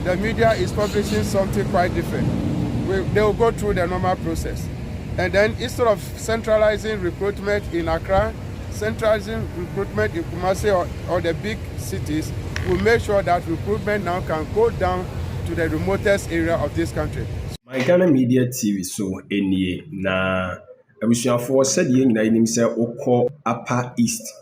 the media is publishing something quite different. They will go through the normal process. And then instead of centralizing recruitment in Accra, centralizing recruitment in Kumasi or the big cities, we make sure that recruitment now can go down to the remotest area of this country. My Ghana Media TV so enie na abusuafo said ye nyina nim se okọ Upper East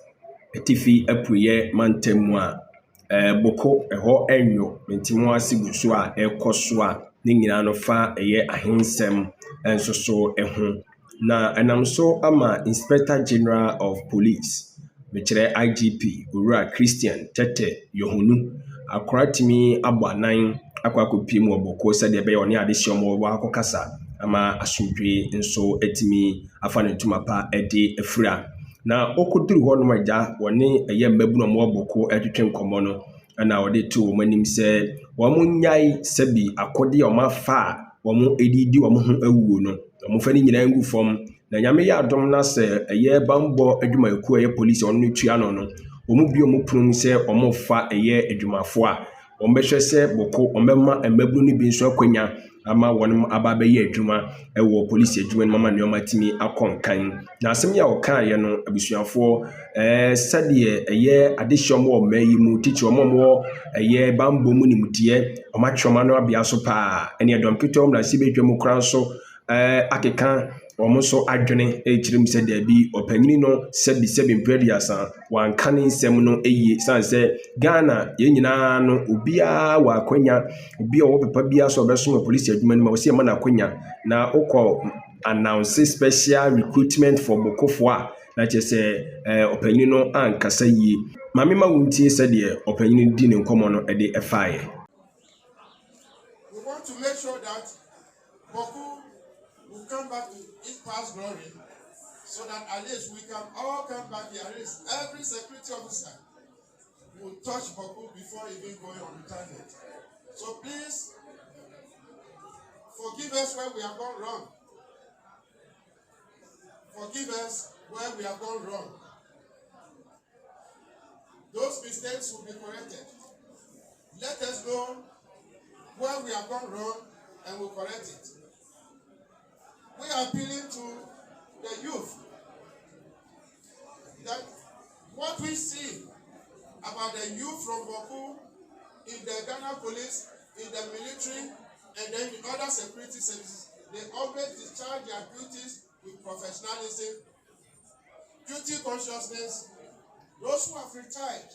etifi apuye mantemu a boko eho enyo mentimo asibuso a ekoso a ne nyina no fa eye ahensem ensoso eho na enamso ama Inspector General of Police mechere IGP Owura Christian Tetteh Yohuno akwaratimi abwanan akwakopiem oboko said ebe oni adehiomo wa akokasa ama asundwe nso etimi afa ne tumapa ede afura na okuduru ho no maja woni eye mbabuno mo oboko etwetwe nkomo no na wode to manim se wamunyai sabi akode omafa wamu edidi wamu ho awuo no wamu fa ni nyina ngu fom na nyame ya adom na se eye bambo adwumaku eye police onu tua no omu bi omu prum se omu fa eye adwumafo a ombehwe se boko ombema embabru ni bi nso akwanya ama wonum aba ye adwuma ewo police adwuma no mama ne omatimi akonkan na asem ya okan ye no abusuafo sade eye adehom wo mayi mu tichi omomo eye bambo mu ni mudie omatwoma no abia so pa ene adom ketom na sibedwam kran so akeka omoso adwene echirim se da bi opanyini no sebi mpediasa wankane nsem no eye sanse Ghana ye nyina no obia wa akwanya obia wo pepa bia so obeso police adwuma ni ma wosi ma na akwanya na ukọ announce special recruitment for bokofo a na chese opanyini no ankasa yi mamema wuntie se de opanyini di ne nkomo no ede efaye. We want to make sure that Bawku will come back to its past glory, so that at least we can all come back here. At least every security officer will touch Bawku before even going on retirement. So please forgive us where we have gone wrong. Forgive us where we have gone wrong. Those mistakes will be corrected. Let us know where we have gone wrong and we'll correct it. We are appealing to the youth that what we see about the youth from Bawku in the Ghana police, in the military, and then in other security services, they always discharge their duties with professionalism, duty consciousness. Those who have retired,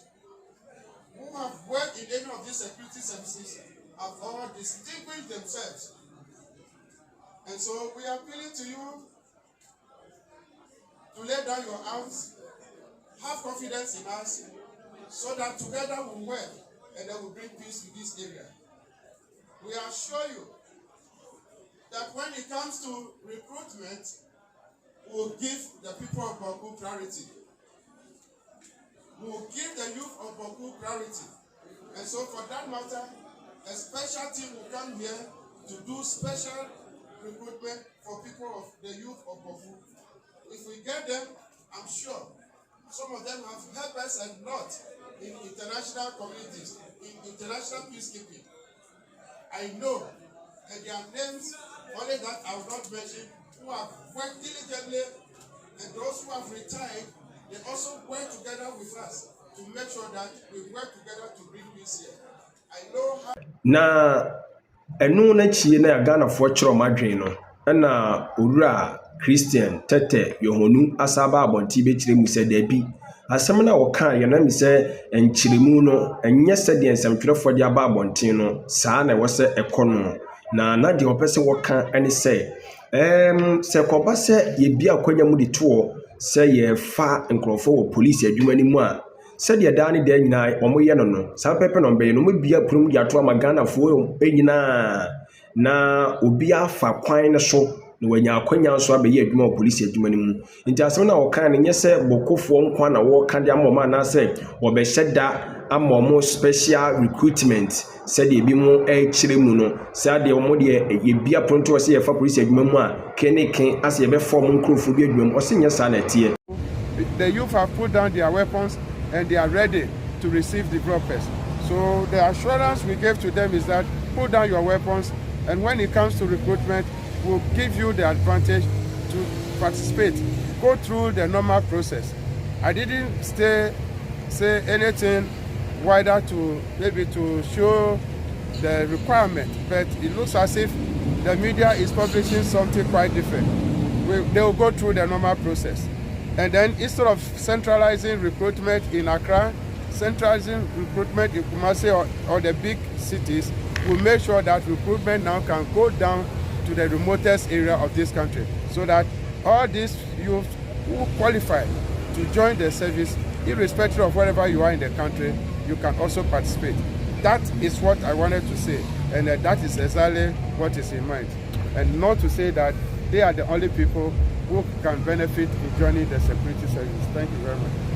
who have worked in any of these security services, have all distinguished themselves. And so we are appealing to you to lay down your arms, have confidence in us, so that together we'll work and then we'll bring peace to this area. We assure you that when it comes to recruitment, we'll give the people of Bawku priority. We'll give the youth of Bawku priority. And so for that matter, a special team will come here to do special recruitment for people of the youth of Bawku. If we get them, I'm sure some of them have helped us a lot in international communities, in international peacekeeping. I know, and their names, only that I will not mention, who have worked diligently, and those who have retired, they also work together with us to make sure that we work together to bring peace here. I know how. Na enu na chie na Ghana fo chiro madwen no na Owura Christian Tetteh Yohuno asaba abonti be chire mu se da bi asem na wo kan ye na mi se enchiremu no enye se de ensamtwerefo de aba abonti no saa na wo se ekono na de opese wo kan ani se se koba se ye bi akwanya mu de to se ye fa nkrofo wo police adwuma ni mu a said ya dani de nyina omoye no sa pepe no be no mabia prum ya to Ghana fo enyina na obi afa kwan ne so na wanya akwanya so abeyi adwuma police adwuma ni mu nti asem na wo kan ne nyese bokofo nkwa na wo kan de amoma na se wo be hyeda amomo special recruitment said ye bi mu chire mu no said ye omo de ye bia pronto wo se ye fa police adwuma mu a keneken ase ye be form nkrofo bi adwuma mu o se nyesa na tie. The youth have put down their weapons and they are ready to receive developers. So the assurance we gave to them is that put down your weapons, and when it comes to recruitment, we'll give you the advantage to participate. Go through the normal process. I didn't say anything wider to maybe to show the requirement, but it looks as if the media is publishing something quite different. They will go through the normal process. And then instead of centralizing recruitment in Accra, centralizing recruitment in Kumasi or the big cities, we'll make sure that recruitment now can go down to the remotest area of this country, so that all these youth who qualify to join the service, irrespective of wherever you are in the country, you can also participate. That is what I wanted to say, and that is exactly what is in mind. And not to say that they are the only people who can benefit in joining the security service. Thank you very much.